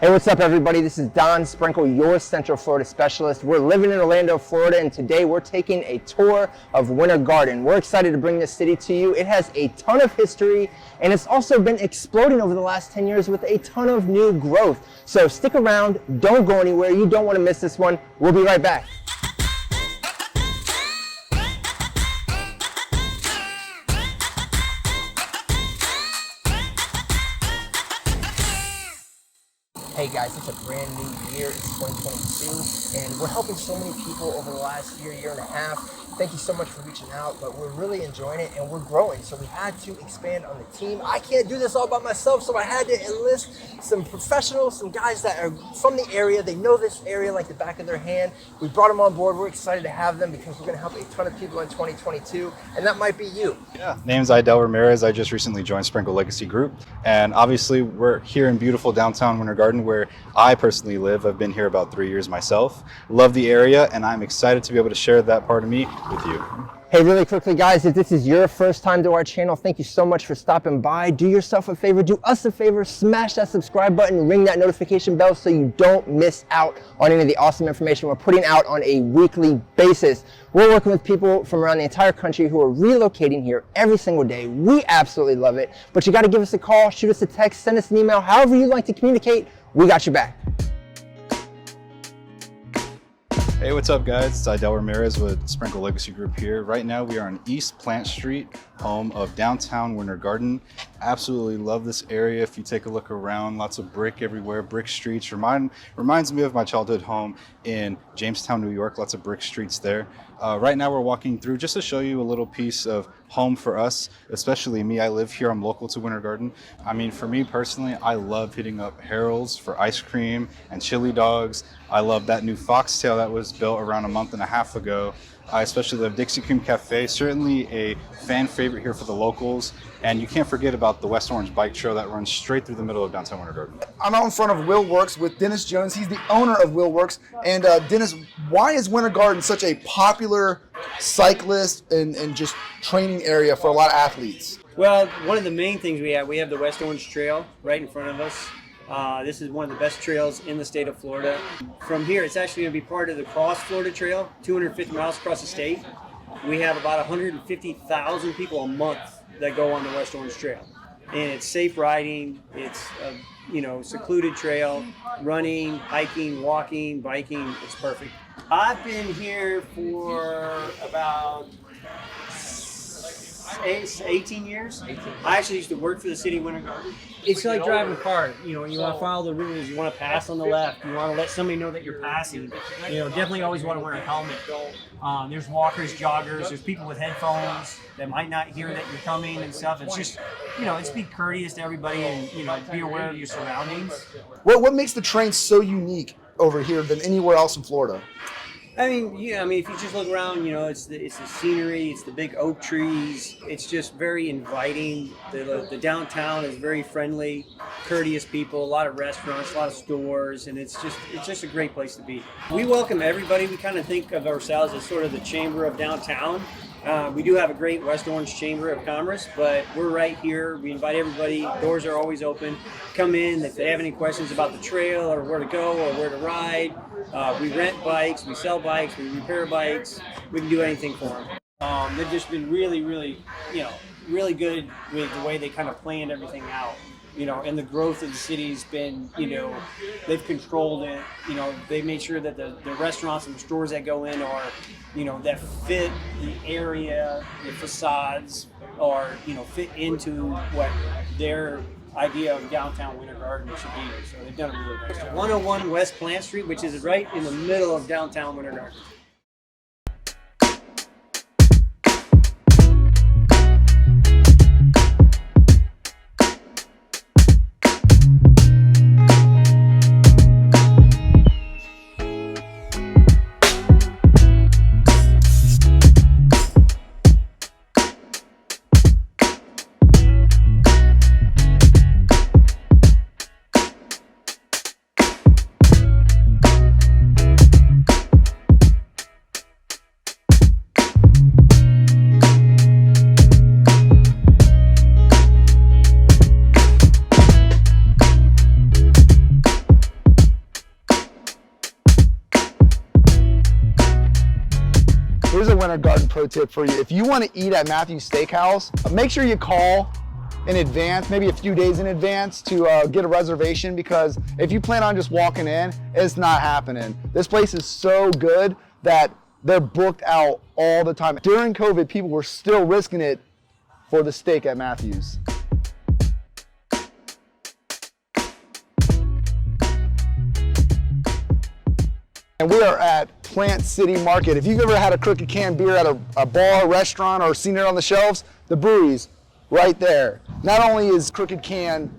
Hey, what's up everybody? This is Don Sprinkle, your Central Florida specialist. We're living in Orlando, Florida, and today we're taking a tour of Winter Garden. We're excited to bring this city to you. It has a ton of history, and it's also been exploding over the last 10 years with a ton of new growth. So stick around, don't go anywhere. You don't want to miss this one. We'll be right back. Hey guys, it's a brand new year, it's 2022, and we're helping so many people over the last year and a half. Thank you so much for reaching out, but we're really enjoying it and we're growing, so we had to expand on the team. I can't do this all by myself, so I had to enlist some professionals, some guys that are from the area. They know this area like the back of their hand. We brought them on board. We're excited to have them because we're gonna help a ton of people in 2022, and that might be you. Yeah, name's Idel Ramirez. I just recently joined Sprinkle Legacy Group, and obviously we're here in beautiful downtown Winter Garden where I personally live. I've been here about 3 years myself. Love the area, and I'm excited to be able to share that part of me with you. Hey, really quickly guys, if this is your first time to our channel, thank you so much for stopping by. Do yourself a favor, do us a favor, smash that subscribe button, ring that notification bell so you don't miss out on any of the awesome information we're putting out on a weekly basis. We're working with people from around the entire country who are relocating here every single day. We absolutely love it, but you gotta give us a call, shoot us a text, send us an email, however you like to communicate, we got your back. Hey, what's up guys? It's Idel Ramirez with Sprinkle Legacy Group here. Right now we are on East Plant Street, home of downtown Winter Garden. Absolutely love this area. If you take a look around, lots of brick everywhere, brick streets. Reminds me of my childhood home in Jamestown, New York. Lots of brick streets there. Right now we're walking through just to show you a little piece of home for us, especially me. I live here, I'm local to Winter Garden. I mean, for me personally, I love hitting up Harold's for ice cream and chili dogs. I love that new foxtail that was built around a month and a half ago. I especially love Dixie Cream Cafe, certainly a fan favorite here for the locals. And you can't forget about the West Orange bike trail that runs straight through the middle of downtown Winter Garden. I'm out in front of Will Works with Dennis Jones. He's the owner of Will Works. And Dennis, why is Winter Garden such a popular cyclist and just training area for a lot of athletes? Well, one of the main things we have the West Orange Trail right in front of us. This is one of the best trails in the state of Florida. From here, it's actually going to be part of the Cross Florida Trail, 250 miles across the state. We have about 150,000 people a month that go on the West Orange Trail. And it's safe riding, it's a secluded trail, running, hiking, walking, biking, it's perfect. I've been here for about 18 years. I actually used to work for the city of Winter Garden. It's like driving a car. You want to follow the rules. You want to pass on the left. You want to let somebody know that you're passing. Definitely always want to wear a helmet. There's walkers, joggers. There's people with headphones that might not hear that you're coming and stuff. It's just, it's be courteous to everybody and, be aware of your surroundings. What makes the train so unique over here than anywhere else in Florida? If you just look around, it's the scenery, it's the big oak trees. It's just very inviting. The downtown is very friendly, courteous people, a lot of restaurants, a lot of stores, and it's just a great place to be. We welcome everybody. We kind of think of ourselves as sort of the chamber of downtown. We do have a great West Orange Chamber of Commerce, but we're right here. We invite everybody. Doors are always open. Come in if they have any questions about the trail or where to go or where to ride. We rent bikes, we sell bikes, we repair bikes. We can do anything for them. They've just been really, really, really good with the way they kind of planned everything out. And the growth of the city's been, they've controlled it. They've made sure that the restaurants and the stores that go in are, that fit the area, the facades are, fit into what their idea of downtown Winter Garden should be. So they've done a really nice job. 101 West Plant Street, which is right in the middle of downtown Winter Garden. Winter Garden pro tip for you. If you want to eat at Matthew's Steakhouse, make sure you call in advance, maybe a few days in advance, to get a reservation, because if you plan on just walking in, it's not happening. This place is so good that they're booked out all the time. During COVID, people were still risking it for the steak at Matthew's. And we are at Plant City Market. If you've ever had a Crooked Can beer at a bar, restaurant, or seen it on the shelves, the brewery's right there. Not only is Crooked Can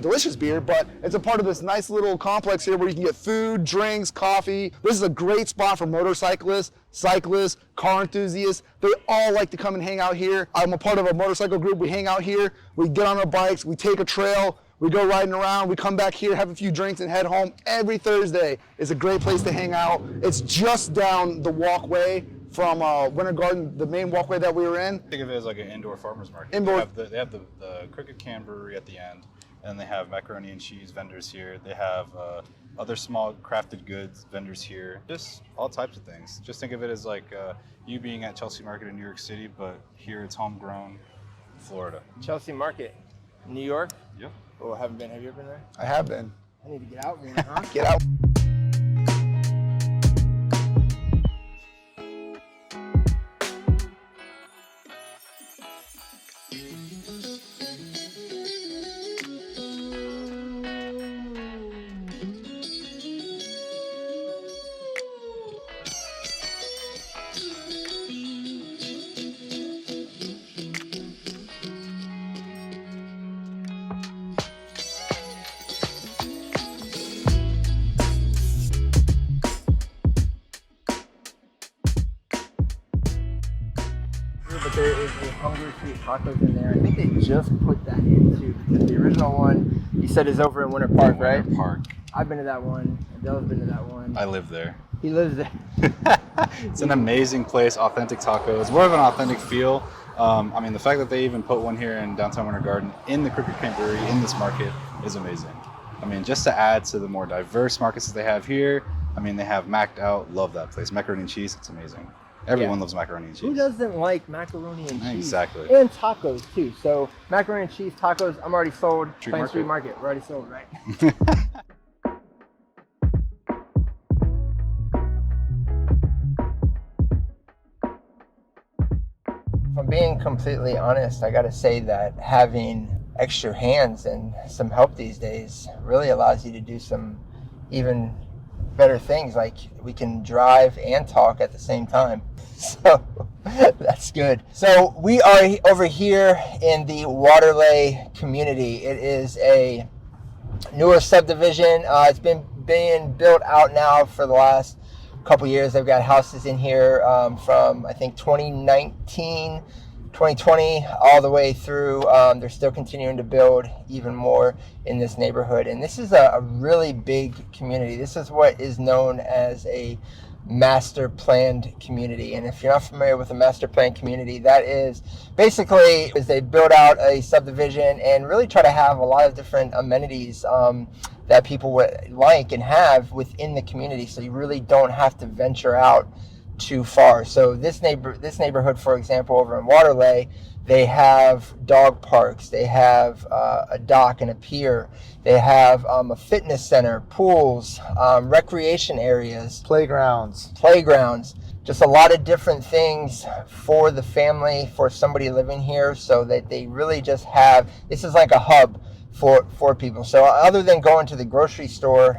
delicious beer, but it's a part of this nice little complex here where you can get food, drinks, coffee. This is a great spot for motorcyclists, cyclists, car enthusiasts. They all like to come and hang out here. I'm a part of a motorcycle group. We hang out here, we get on our bikes, we take a trail, we go riding around, we come back here, have a few drinks, and head home. Every Thursday is a great place to hang out. It's just down the walkway from Winter Garden, the main walkway that we were in. Think of it as like an indoor farmer's market. Indoor. They have the Crooked Can Brewery at the end, and they have macaroni and cheese vendors here. They have other small crafted goods vendors here. Just all types of things. Just think of it as like you being at Chelsea Market in New York City, but here it's homegrown Florida. Chelsea Market, New York. Yep. Oh, I haven't been. Have you ever been there? I have been. I need to get out more, huh? Get out. But there is a Hungry Street Tacos in there. I think they just put that in too, because the original one you said is over in Winter Park, right? Winter Park. I've been to that one. Adele's been to that one. I live there. He lives there. It's an amazing place, authentic tacos, more of an authentic feel. I mean, the fact that they even put one here in downtown Winter Garden in the Crooked Can Brewery in this market is amazing. I mean, just to add to the more diverse markets that they have here, I mean, they have Macked Out, love that place. Macaroni and cheese, it's amazing. Everyone loves macaroni and cheese. Who doesn't like macaroni and cheese? Exactly. And tacos too. So macaroni and cheese, tacos, I'm already sold. Street Plain Market. Street Market, we're already sold, right? If I'm being completely honest, I gotta say that having extra hands and some help these days really allows you to do some even better things, like we can drive and talk at the same time. So that's good. So we are over here in the Waterlay community. It is a newer subdivision. It's been being built out now for the last couple years. They've got houses in here from I think 2019, 2020, all the way through. They're still continuing to build even more in this neighborhood. And this is a really big community. This is what is known as a master planned community. And if you're not familiar with a master planned community, that is basically is they build out a subdivision and really try to have a lot of different amenities that people would like and have within the community, so you really don't have to venture out too far. So this neighborhood, for example, over in Waterlay, they have dog parks, they have a dock and a pier, they have a fitness center, pools, recreation areas, playgrounds, just a lot of different things for the family, for somebody living here, so that they really just have, this is like a hub for people. So other than going to the grocery store,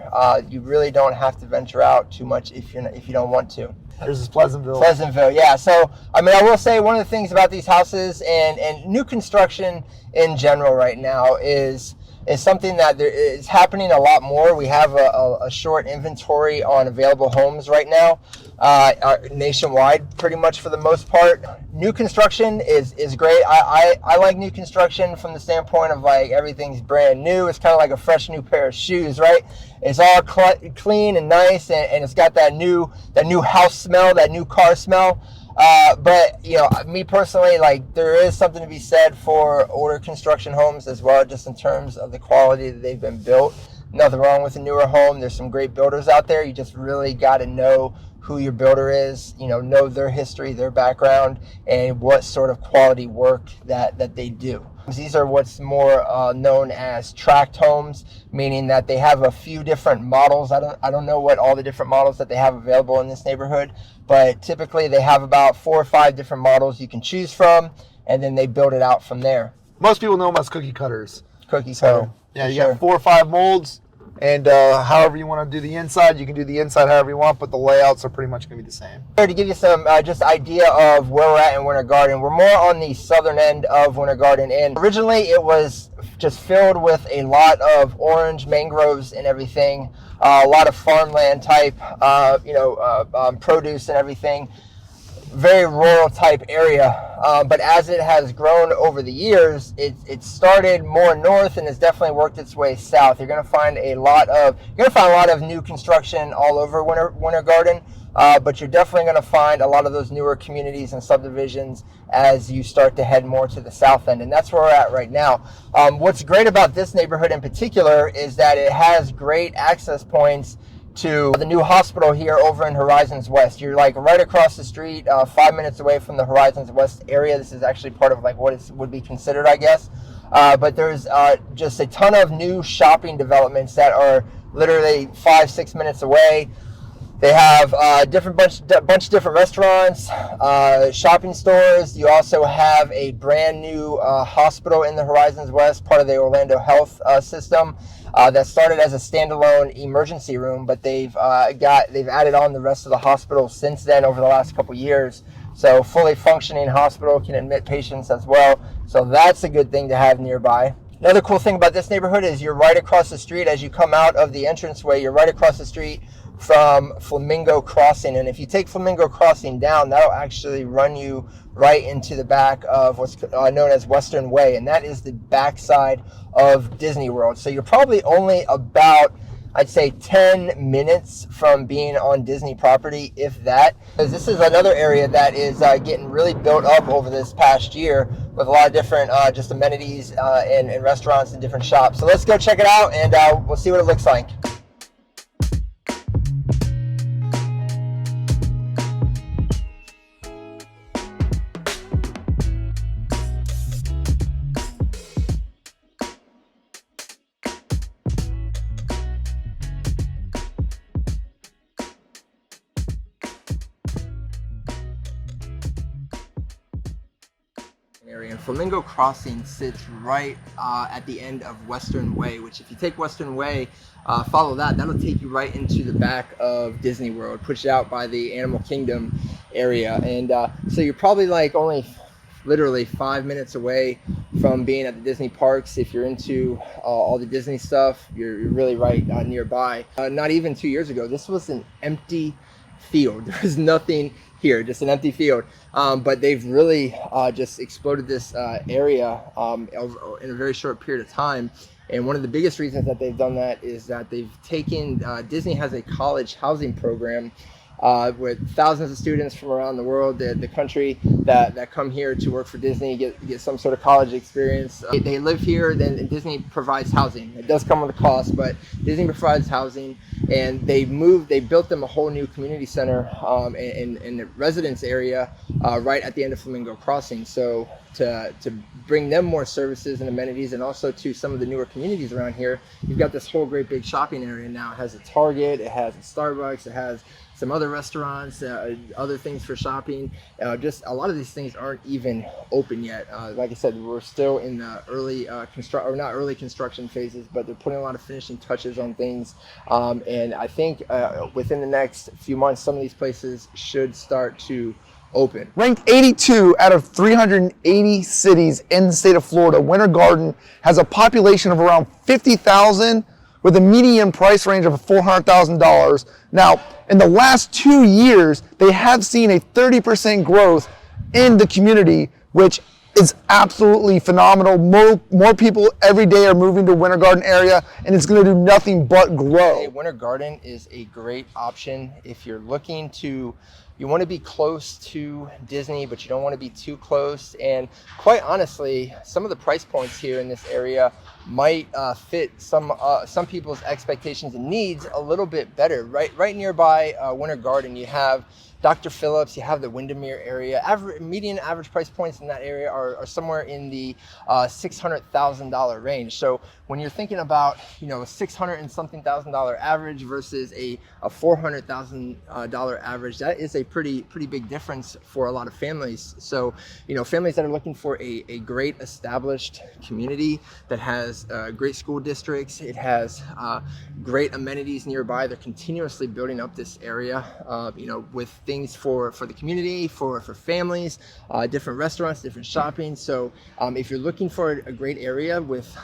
you really don't have to venture out too much if you don't want to. This is Pleasantville. Pleasantville, yeah. So, I mean, I will say one of the things about these houses and new construction in general right now is something that there is happening a lot more. We have a short inventory on available homes right now, nationwide, pretty much for the most part. New construction is great. I like new construction from the standpoint of like everything's brand new. It's kind of like a fresh new pair of shoes, right? It's all clean and nice, and it's got that new house smell, that new car smell. But you know, me personally, like there is something to be said for older construction homes as well, just in terms of the quality that they've been built. Nothing wrong with a newer home. There's some great builders out there. You just really got to know who your builder is, know their history, their background, and what sort of quality work that they do. These are what's more known as tract homes, meaning that they have a few different models. I don't know what all the different models that they have available in this neighborhood, but typically they have about 4 or 5 different models you can choose from, and then they build it out from there. Most people know them as cookie cutters. Cookie cutter. Yeah, you got 4 or 5 molds, and however you want to do the inside, you can do the inside however you want, but the layouts are pretty much going to be the same. To give you some just idea of where we're at in Winter Garden, we're more on the southern end of Winter Garden, and originally it was just filled with a lot of orange mangroves and everything, a lot of farmland type, produce and everything. Very rural type area, but as it has grown over the years, it started more north and has definitely worked its way south. You're going to find a lot of new construction all over Winter Garden, but you're definitely going to find a lot of those newer communities and subdivisions as you start to head more to the south end, and that's where we're at right now. What's great about this neighborhood in particular is that it has great access points to the new hospital here over in Horizons West. You're like right across the street, 5 minutes away from the Horizons West area. This is actually part of like what would be considered, I guess. But there's just a ton of new shopping developments that are literally 5-6 minutes away. They have bunch of different restaurants, shopping stores. You also have a brand new hospital in the Horizons West, part of the Orlando Health system. That started as a standalone emergency room, but they've added on the rest of the hospital since then over the last couple years. So fully functioning hospital, can admit patients as well. So that's a good thing to have nearby. Another cool thing about this neighborhood is you're right across the street as you come out of the entranceway. You're right across the street from Flamingo Crossing, and if you take Flamingo Crossing down, that'll actually run you right into the back of what's known as Western Way, and that is the backside of Disney World. So you're probably only about, I'd say, 10 minutes from being on Disney property, if that. Because this is another area that is getting really built up over this past year with a lot of different just amenities and restaurants and different shops. So let's go check it out, and we'll see what it looks like. Area. And Flamingo Crossing sits right at the end of Western Way, which if you take Western Way, follow that'll take you right into the back of Disney World, pushed out by the Animal Kingdom area. And so you're probably like only literally 5 minutes away from being at the Disney parks. If you're into all the Disney stuff, you're really right nearby. Not even 2 years ago, this was an empty field. There was nothing here, just an empty field. But they've really just exploded this area in a very short period of time. And one of the biggest reasons that they've done that is that they've taken, Disney has a college housing program with thousands of students from around the world, the country, that come here to work for Disney, get some sort of college experience. They live here, then Disney provides housing. It does come with a cost, but Disney provides housing, and they built them a whole new community center in the residence area right at the end of Flamingo Crossing. So to bring them more services and amenities, and also to some of the newer communities around here, you've got this whole great big shopping area now. It has a Target, it has a Starbucks, it has some other restaurants, other things for shopping. Just a lot of these things aren't even open yet. Like I said, we're still in the early not early construction phases, but they're putting a lot of finishing touches on things. And I think within the next few months, some of these places should start to open. Ranked 82 out of 380 cities in the state of Florida, Winter Garden has a population of around 50,000 with a median price range of $400,000. Now, in the last 2 years, they have seen a 30% growth in the community, which is absolutely phenomenal. More people every day are moving to Winter Garden area, and it's going to do nothing but grow. Winter Garden is a great option if you're looking to You want to be close to Disney, but you don't want to be too close. And quite honestly, some of the price points here in this area might fit some people's expectations and needs a little bit better. Right nearby Winter Garden, you have Dr. Phillips, you have the Windermere area. Median average price points in that area are somewhere in the $600,000 range. So when you're thinking about, you know, a $600 and something thousand average versus a $400,000 average, that is a pretty big difference for a lot of families. So, you know, families that are looking for a great established community that has great school districts, it has great amenities nearby. They're continuously building up this area, you know, with things for the community, for families, different restaurants, different shopping. So if you're looking for a great area with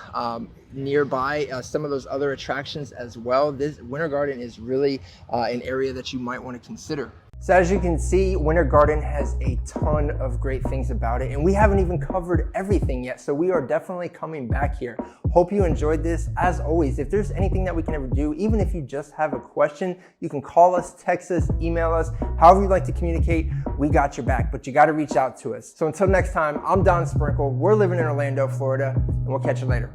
nearby some of those other attractions as well, this Winter Garden is really an area that you might want to consider. So as you can see, Winter Garden has a ton of great things about it, and we haven't even covered everything yet, so we are definitely coming back here. Hope you enjoyed this. As always, if there's anything that we can ever do, even if you just have a question, you can call us, text us, email us, however you'd like to communicate, we got your back, but you got to reach out to us. So until next time, I'm Don Sprinkle. We're living in Orlando, Florida, and we'll catch you later.